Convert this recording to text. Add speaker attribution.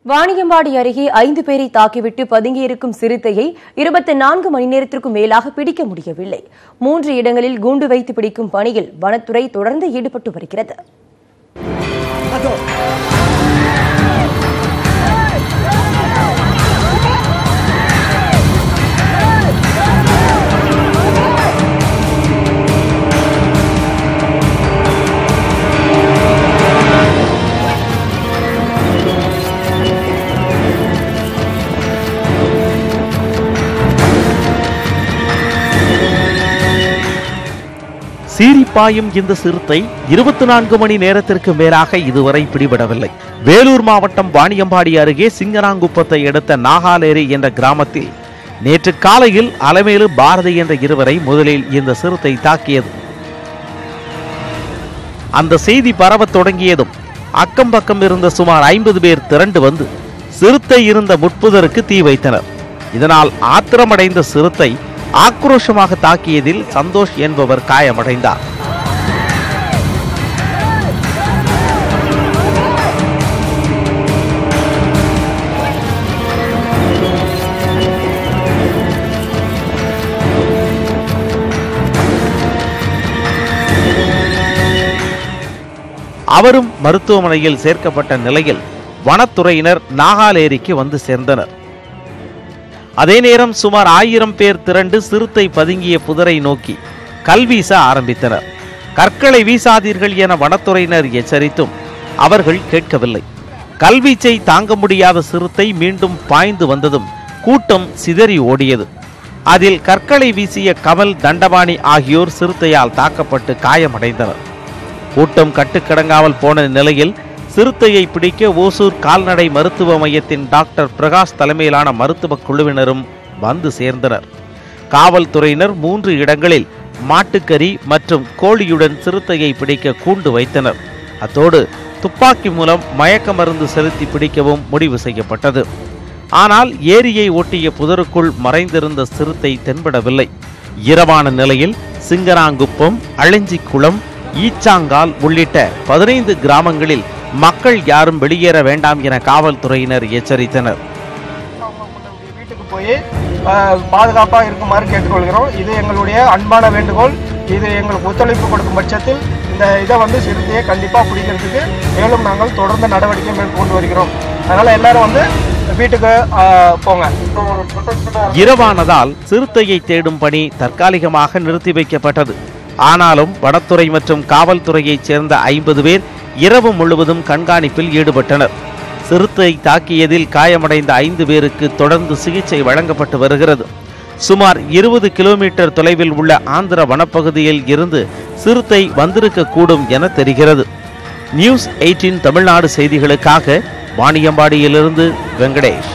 Speaker 1: வாணியம்பாடி அருகே 5 பேரை தாக்கிவிட்டு பதுங்கியிருக்கும் சிறுத்தையை 24 மணி நேரத்திற்கும் மேலாக பிடிக்க முடியவில்லை. 3 இடங்களில் கூண்டு வைத்து பிடிக்கும் பணியில் வனத்துறை தொடர்ந்து ஈடுபட்டு வருகிறது.
Speaker 2: சீரிப்பாயும் இந்த சிறுத்தை 24 மணி நேரத்திற்கு மேலாக இதுவரை பிடிபடவில்லை. வேலூர் மாவட்டம் வாணியம்பாடி அருகே சிங்கராங்குப்பத்தை அடுத்த நாகாலேரி என்ற கிராமத்தில் நேற்று காலையில் அலமேலு பாரதி என்ற இருவரை முதலில் இந்த சிறுத்தை தாக்கியது. அந்த செய்தி பரவத் தொடங்கியதும் அக்கம் பக்கம் இருந்த சுமார் 50 பேர் திரண்டு வந்து சிறுத்தை இருந்த முட்புதருக்கு தீ வைத்தனர். இதனால் ஆத்திரமடைந்த சிறுத்தை ஆக்ரோஷமாக தாக்கியதில் சந்தோஷ் என்பவர் காயமடைந்தார். அவரும் மருத்துவமனையில் சேர்க்கப்பட்ட நிலையில் வனத்துறையினர் நாகாலேரிக்கு வந்து சேர்ந்தனர். அதே நேரம் சுமார் 1000 பேர் திரண்டு சிறுத்தை பதுங்கிய புதரை நோக்கி கல்வீச ஆரம்பித்தனர். கற்களை வீசாதீர்கள் என வனத்துறையினர் எச்சரித்தும் அவர்கள் கேட்கவில்லை. கல்வீச்சை தாங்க முடியாத சிறுத்தை மீண்டும் பாய்ந்து வந்ததும் கூட்டம் சிதறி ஓடியது. அதில் கற்களை வீசிய கமல், தண்டபாணி ஆகியோர் சிறுத்தையால் தாக்கப்பட்டு காயமடைந்தனர். கூட்டம் கட்டுக்கடங்காமல் போன நிலையில் சிறுத்தையை பிடிக்க ஓசூர் கால்நடை மருத்துவ மையத்தின் டாக்டர் பிரகாஷ் தலைமையிலான மருத்துவ குழுவினரும் வந்து சேர்ந்தனர். காவல்துறையினர் 3 இடங்களில் மாட்டுக்கறி மற்றும் கோழியுடன் சிறுத்தையை பிடிக்க கூண்டு வைத்தனர். அத்தோடு துப்பாக்கி மூலம் மயக்க மருந்து செலுத்தி பிடிக்கவும் முடிவு செய்யப்பட்டது. ஆனால் ஏரியை ஒட்டிய புதருக்குள் மறைந்திருந்த சிறுத்தை தென்படவில்லை. இரவான நிலையில் சிங்கராங்குப்பம், அழிஞ்சிக்குளம், ஈச்சாங்கால் உள்ளிட்ட 15 கிராமங்களில் மக்கள் யாரும் வெளியேற வேண்டாம் என காவல்துறையினர் எச்சரித்தனர்.
Speaker 3: வீட்டுக்கு போய் பாதுகாப்பாக இருக்குமாறு கேட்டுக்கொள்கிறோம். இது எங்களுடைய அன்பான வேண்டுகோள். இது எங்களுக்கு ஒத்துழைப்பு கொடுக்கும் பட்சத்தில் இந்த இதை சிறுத்தையை கண்டிப்பாக பிடிக்கிறதுக்கு மேலும் நாங்கள் தொடர்ந்து நடவடிக்கை மேற்கொண்டு வருகிறோம். அதனால எல்லாரும் வீட்டுக்கு போங்க.
Speaker 2: இரவானதால் சிறுத்தையை தேடும் பணி தற்காலிகமாக நிறுத்தி வைக்கப்பட்டது. ஆனாலும் வனத்துறை மற்றும் காவல்துறையைச் சேர்ந்த 50 பேர் இரவு முழுவதும் கண்காணிப்பில் ஈடுபட்டனர். சிறுத்தை தாக்கியதில் காயமடைந்த 5 பேருக்கு தொடர்ந்து சிகிச்சை வழங்கப்பட்டு வருகிறது. சுமார் 20 கிலோமீட்டர் தொலைவில் உள்ள ஆந்திர வனப்பகுதியில் இருந்து சிறுத்தை வந்திருக்கக்கூடும் என தெரிகிறது. நியூஸ் 18 தமிழ்நாடு செய்திகளுக்காக வாணியம்பாடியிலிருந்து வெங்கடேஷ்.